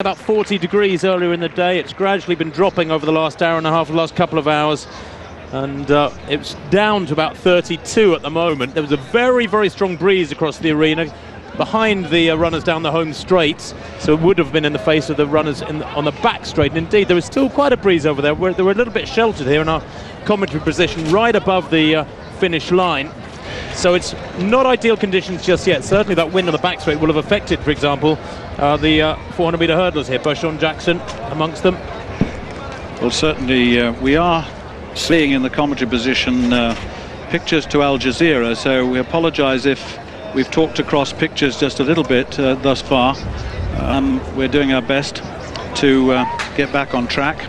About 40 degrees earlier in the day. It's gradually been dropping over the last hour and a half, the last couple of hours, and it's down to about 32 at the moment. There was a very, very strong breeze across the arena behind the runners down the home straight, so it would have been in the face of the runners on the back straight. And indeed, there is still quite a breeze over there. They were a little bit sheltered here in our commentary position, right above the finish line. So it's not ideal conditions just yet. Certainly that wind on the back straight will have affected, for example, the 400-metre hurdlers here. Bershon Jackson amongst them. Well, certainly we are seeing in the commentary position pictures to Al Jazeera, so we apologise if we've talked across pictures just a little bit thus far. We're doing our best to get back on track.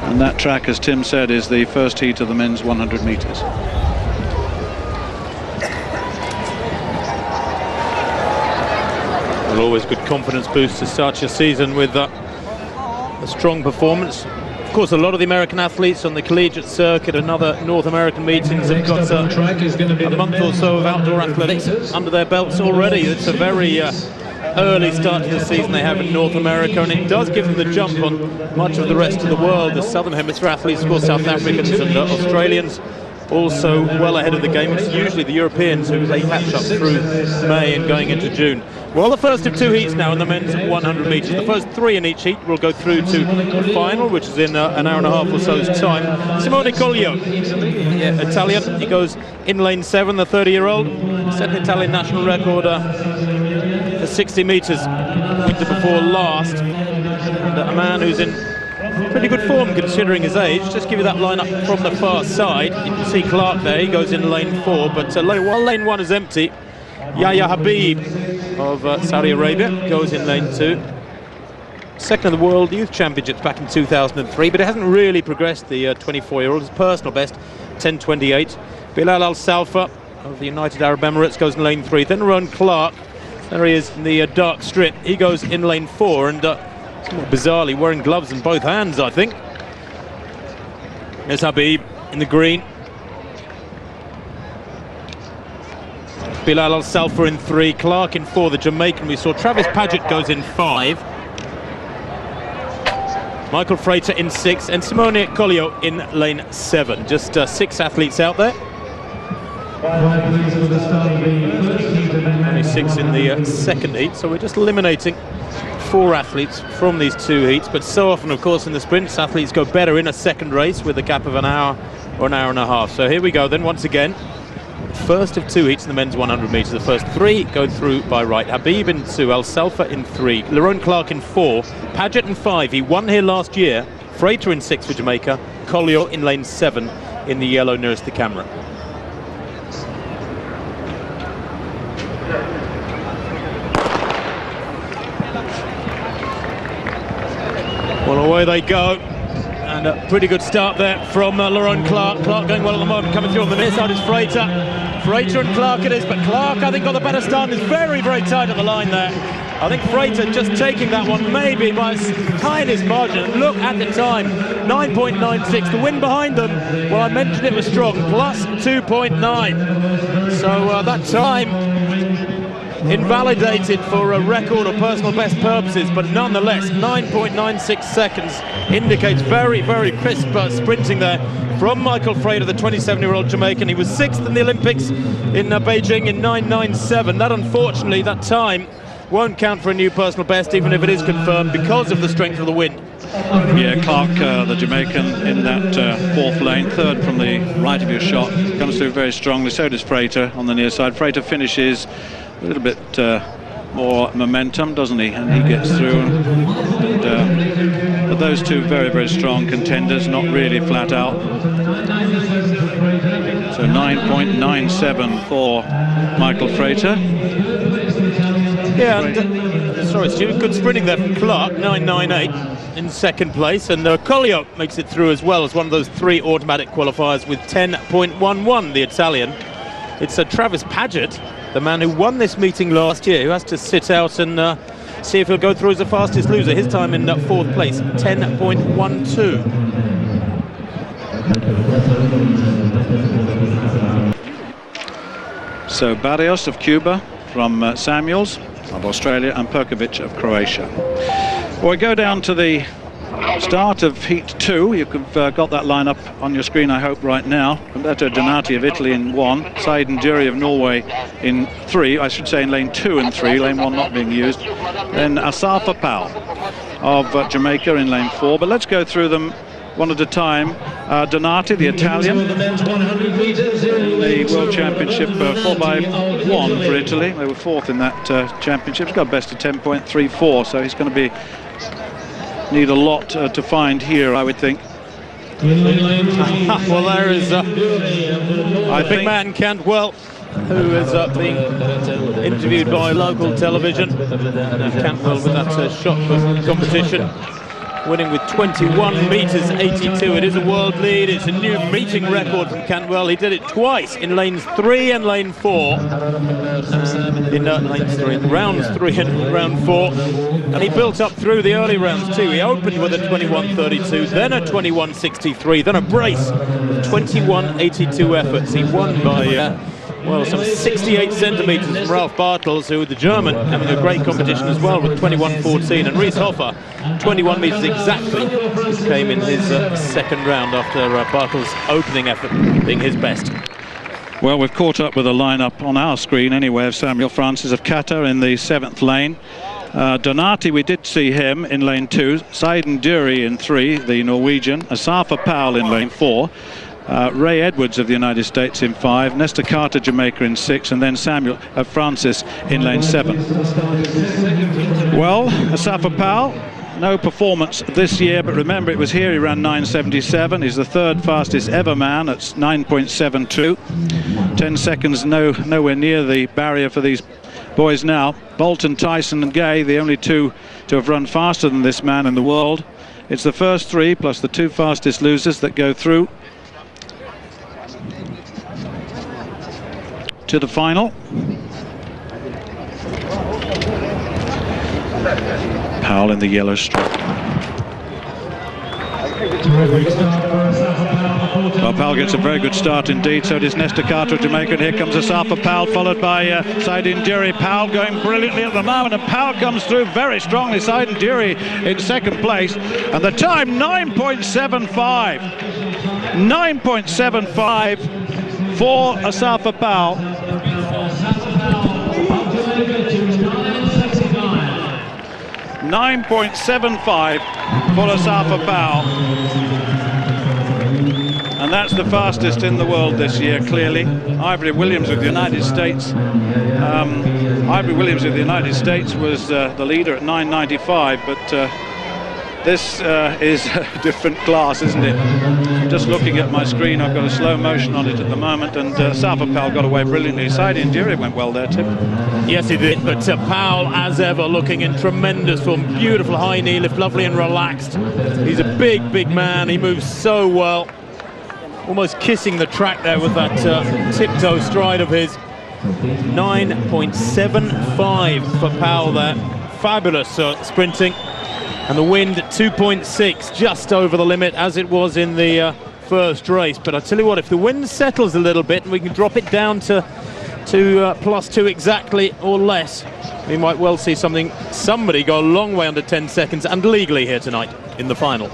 And that track, as Tim said, is the first heat of the men's 100 metres. Well, always good confidence boost to start your season with a strong performance. Of course, a lot of the American athletes on the collegiate circuit and other North American meetings have got a month or so of outdoor athletics under their belts already. It's a very early start to the season they have in North America, and it does give them the jump on much of the rest of the world. The Southern Hemisphere athletes, of course, South Africans and Australians, also well ahead of the game. It's usually the Europeans who they catch up through May and going into June. Well, the first of two heats now in the men's 100 metres. The first three in each heat will go through to the final, which is in an hour and a half or so's time. Simone Collio, Italian, he goes in lane 7, the 30-year-old, set an Italian national record for 60 metres winter before last. And a man who's in pretty good form considering his age. Just give you that line up from the far side. You can see Clark there, he goes in lane 4, but lane 1 is empty. Yahya Habib of Saudi Arabia goes in lane 2. Second of the World Youth Championships back in 2003, but it hasn't really progressed, the 24-year-old. His personal best, 10:28. Bilal Al-Salfa of the United Arab Emirates goes in lane 3. Then Ron Clark, there he is in the dark strip. He goes in lane 4, and somewhat bizarrely wearing gloves in both hands, I think. There's Habib in the green. Bilal Al-Salfa in 3, Clark in 4, the Jamaican. We saw Travis Paget goes in 5. Michael Frater in 6, and Simone Collio in lane 7. Just 6 athletes out there. Only 6 in the second heat, so we're just eliminating 4 athletes from these 2 heats. But so often, of course, in the sprints, athletes go better in a second race with a gap of an hour or an hour and a half. So here we go then once again. First of 2 heats in the men's 100 metres. The first 3 go through by right. Habib in 2, Al-Salfa in 3, Lerone Clark in 4, Paget in 5. He won here last year. Frater in 6 for Jamaica. Collio in lane 7 in the yellow nearest the camera. Well, away they go. And a pretty good start there from Lerone Clark. Clark going well at the moment, coming through on the near side is Frater. Frater and Clark it is, but Clark, I think, got the better start and is very, very tight at the line there. I think Frater just taking that one maybe by the tiniest margin. Look at the time, 9.96. The wind behind them, well, I mentioned it was strong, plus 2.9. So that time invalidated for a record or personal best purposes, but nonetheless 9.96 seconds indicates very, very crisp sprinting there from Michael Frater, the 27-year-old Jamaican. He was 6th in the Olympics in Beijing in 9.97. That, unfortunately, that time won't count for a new personal best, even if it is confirmed, because of the strength of the wind. Yeah, Clark, the Jamaican, in that 4th lane, 3rd from the right of your shot, comes through very strongly. So does Frater on the near side. Frater finishes a little bit more momentum, doesn't he? And he gets through. But those 2 very, very strong contenders, not really flat out. So 9.97 for Michael Frater. Yeah, and sorry, Stu, good sprinting there from Clark, 9.98 in second place, and Collio makes it through as well as one of those 3 automatic qualifiers with 10.11, the Italian. It's Travis Paget, the man who won this meeting last year, who has to sit out and see if he'll go through as the fastest loser. His time in 4th place, 10.12. So Barrios of Cuba from Samuels of Australia and Perkovic of Croatia. Well, we go down to the start of Heat 2. You've got that lineup on your screen, I hope, right now. Roberto Donati of Italy in 1, Said Nduri of Norway in 3, I should say in lane 2 and 3, lane 1 not being used. Then Asafa Powell of Jamaica in lane 4. But let's go through them one at a time. Donati, the Italian, in the World Championship 4x1 for Italy. They were 4th in that championship. He's got a best of 10.34, so he's going to need a lot to find here, I would think. Well, there is I think man Cantwell, who is being interviewed by local television. Cantwell with that shot put competition, winning with 21 metres 82. It is a world lead. It's a new meeting record from Cantwell. He did it twice in lanes 3 and lane 4. In rounds 3 and round 4. And he built up through the early rounds too. He opened with a 21.32, then a 21.63, then a brace of 21.82 efforts. He won by well, some 68 centimetres from Ralph Bartels, who, the German, having a great competition as well with 21.14. And Reese Hoffer, 21 metres exactly, came in his second round after Bartels' opening effort being his best. Well, we've caught up with a lineup on our screen anyway of Samuel Francis of Qatar in the 7th lane. Donati, we did see him in lane 2. Said Nduri in 3, the Norwegian. Asafa Powell in lane 4. Ray Edwards of the United States in 5, Nesta Carter, Jamaica in 6, and then Samuel Francis in lane 7. Well, Asafa Powell, no performance this year, but remember it was here he ran 9.77. He's the 3rd fastest ever man at 9.72. 10 seconds nowhere near the barrier for these boys now. Bolton, Tyson and Gay, the only 2 to have run faster than this man in the world. It's the first 3 plus the 2 fastest losers that go through to the final. Powell in the yellow stripe. Well, Powell gets a very good start indeed, so does Nesta Carter of Jamaica, and here comes Asafa Powell, followed by Said Nduri. Powell going brilliantly at the moment, and Powell comes through very strongly. Said Nduri in 2nd place, and the time 9.75. 9.75 for Asafa Powell. 9.75 for Asafa Powell, and that's the fastest in the world this year, clearly. Ivory Williams of the United States. Ivory Williams of the United States was the leader at 9.95, but this is a different class, isn't it? Just looking at my screen, I've got a slow motion on it at the moment, and Asafa Powell got away brilliantly. Said Nduri went well there too. Yes, he did, but Powell, as ever, looking in tremendous form. Beautiful high knee lift, lovely and relaxed. He's a big, big man. He moves so well. Almost kissing the track there with that tiptoe stride of his. 9.75 for Powell there. Fabulous sprinting. And the wind at 2.6, just over the limit as it was in the first race. But I tell you what, if the wind settles a little bit and we can drop it down to +2 exactly or less, we might well see somebody go a long way under 10 seconds and legally here tonight in the final.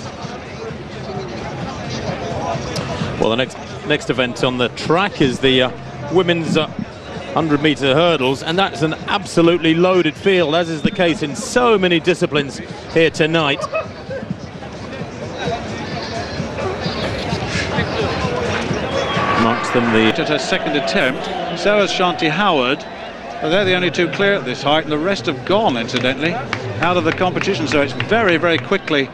Well, the next event on the track is the women's 100-metre hurdles, and that's an absolutely loaded field, as is the case in so many disciplines here tonight. Amongst them at her 2nd attempt, so has Shanti Howard. But they're the only 2 clear at this height, and the rest have gone, incidentally, out of the competition. So it's very, very quickly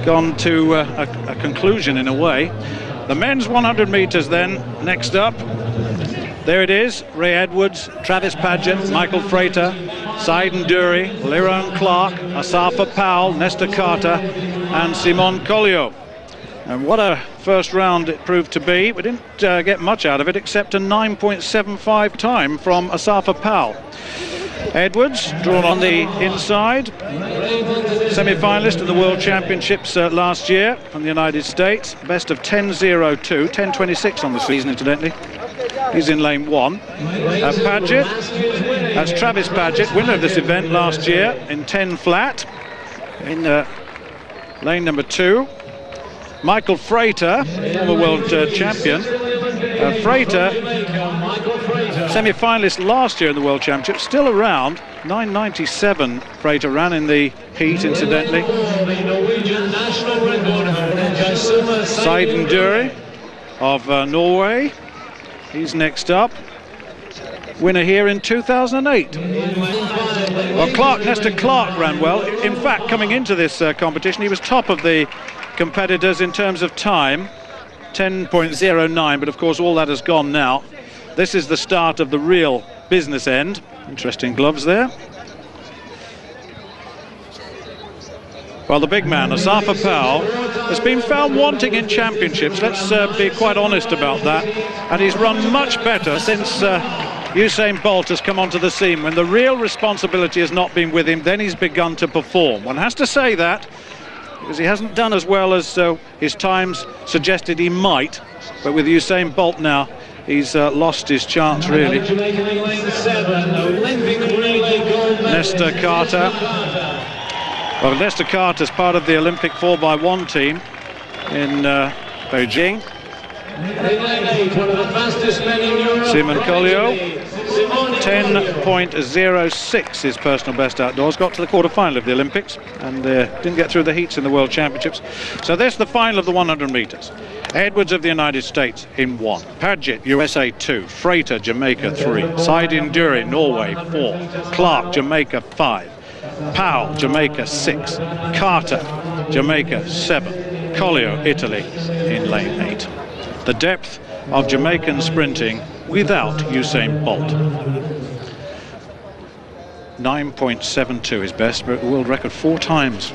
gone to a conclusion in a way. The men's 100 metres then, next up. There it is, Ray Edwards, Travis Paget, Michael Frater, Said Nduri, Liron Clark, Asafa Powell, Nesta Carter and Simon Collio. And what a first round it proved to be. We didn't get much out of it except a 9.75 time from Asafa Powell. Edwards drawn on the inside, semi-finalist at the World Championships last year from the United States, best of 10.02, 10.26 on the season incidentally. He's in lane 1. Paget, that's Travis Paget, winner of this event last year in 10 flat. In lane number 2. Michael Frater, former world champion. Frater, semi-finalist last year in the World Championship, still around. 9.97 Frater ran in the heat, incidentally. Seiden Dury of Norway, he's next up. Winner here in 2008. Well, Nesta Clark ran well. In fact, coming into this competition, he was top of the competitors in terms of time, 10.09, but of course all that has gone now. This is the start of the real business end. Interesting gloves there. Well, the big man, Asafa Powell, has been found wanting in championships. Let's be quite honest about that. And he's run much better since Usain Bolt has come onto the scene. When the real responsibility has not been with him, then he's begun to perform. One has to say that, because he hasn't done as well as his times suggested he might. But with Usain Bolt now, he's lost his chance, really. Nesta Carter. Well, Nesta Carter's part of the Olympic 4x1 team in Beijing. Simon Collio, 10.06 his personal best outdoors. Got to the quarter-final of the Olympics and didn't get through the heats in the World Championships. So this is the final of the 100 metres. Edwards of the United States in 1. Paget, USA 2. Frater, Jamaica 3. Seiden Dury, Norway 4. Clark, Jamaica 5. Powell, Jamaica 6. Carter, Jamaica 7. Collio, Italy in lane 8. The depth of Jamaican sprinting without Usain Bolt. 9.72 is best, but world record 4 times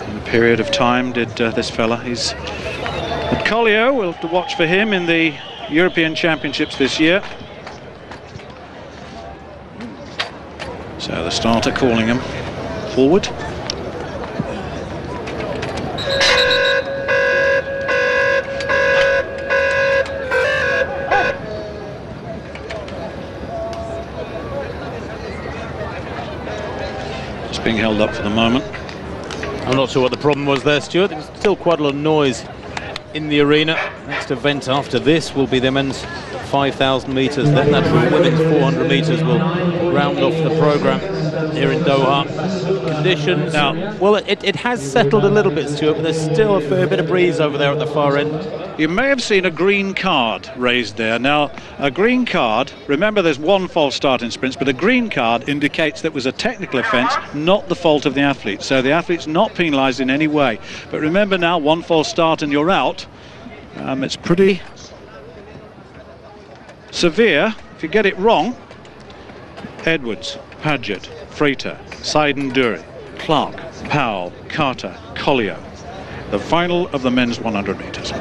in a period of time did this fella. But Collio, we'll have to watch for him in the European Championships this year. So the starter calling him forward. Just being held up for the moment. I'm not sure what the problem was there, Stuart. There's still quite a lot of noise in the arena. Next event after this will be the men's 5,000 metres. Then that women's 400 metres will round off the programme here in Doha. Conditions, now, well, it has settled a little bit, Stuart, but there's still a fair bit of breeze over there at the far end. You may have seen a green card raised there. Now, a green card, remember there's 1 false start in sprints, but a green card indicates that it was a technical offence, not the fault of the athlete. So the athlete's not penalised in any way. But remember now, 1 false start and you're out. It's pretty severe if you get it wrong. Edwards, Paget, Frater, Seiden Dury, Clark, Powell, Carter, Collio. The final of the men's 100 metres.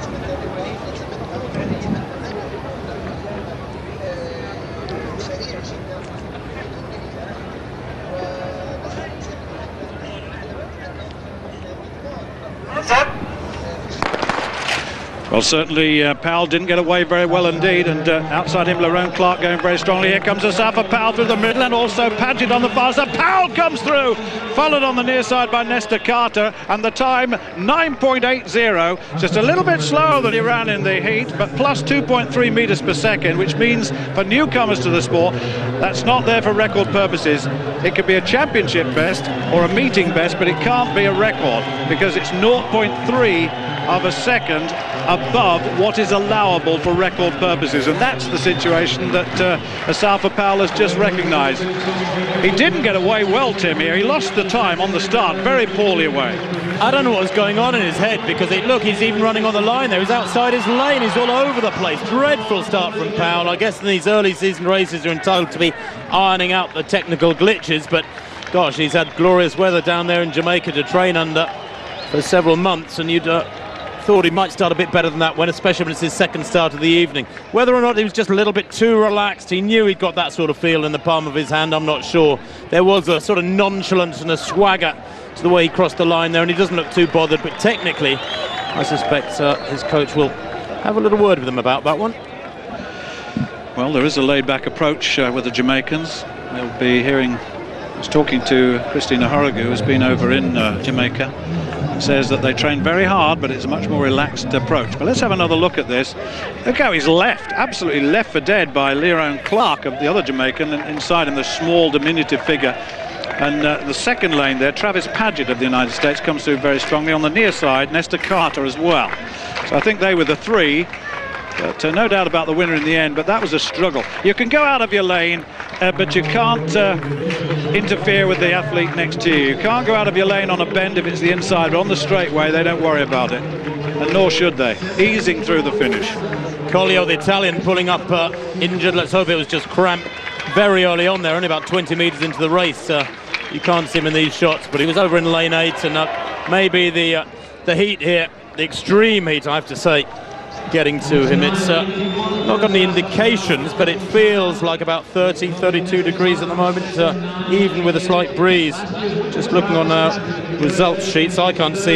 Well, certainly Powell didn't get away very well indeed, and outside him Lerone Clark going very strongly. Here comes Asafa Powell through the middle, and also Paget on the far side. Powell comes through, followed on the near side by Nesta Carter, and the time 9.80, just a little bit slower than he ran in the heat, but plus 2.3 metres per second, which means for newcomers to the sport, that's not there for record purposes. It could be a championship best or a meeting best, but it can't be a record because it's 0.3 of a second above what is allowable for record purposes, and that's the situation that Asafa Powell has just recognised. He didn't get away well, Tim, here. He lost the time on the start, very poorly away. I don't know what was going on in his head, because look, he's even running on the line there. He's outside his lane, he's all over the place. Dreadful start from Powell. I guess in these early season races you're entitled to be ironing out the technical glitches, but gosh, he's had glorious weather down there in Jamaica to train under for several months, and you'd thought he might start a bit better than that, especially when it's his second start of the evening. Whether or not he was just a little bit too relaxed, he knew he'd got that sort of feel in the palm of his hand, I'm not sure. There was a sort of nonchalance and a swagger to the way he crossed the line there, and he doesn't look too bothered, but technically I suspect his coach will have a little word with him about that one. Well, there is a laid-back approach with the Jamaicans. We'll be hearing, I was talking to Christina Horogu, who's been over in Jamaica, says that they train very hard, but it's a much more relaxed approach. But let's have another look at this. Look how he's left, absolutely left for dead by Leron Clark of the other Jamaican, inside in the small, diminutive figure. And the second lane there, Travis Paget of the United States comes through very strongly. On the near side, Nestor Carter as well. So I think they were the three. But no doubt about the winner in the end, but that was a struggle. You can go out of your lane, but you can't interfere with the athlete next to you. You can't go out of your lane on a bend if it's the inside, but on the straightaway they don't worry about it, and nor should they. Easing through the finish. Collio, the Italian, pulling up injured. Let's hope it was just cramp very early on there, only about 20 metres into the race. You can't see him in these shots, but he was over in lane 8, and maybe the heat here, the extreme heat, I have to say, getting to him. It's not got any indications, but it feels like about 30, 32 degrees at the moment, even with a slight breeze. Just looking on results sheets, I can't see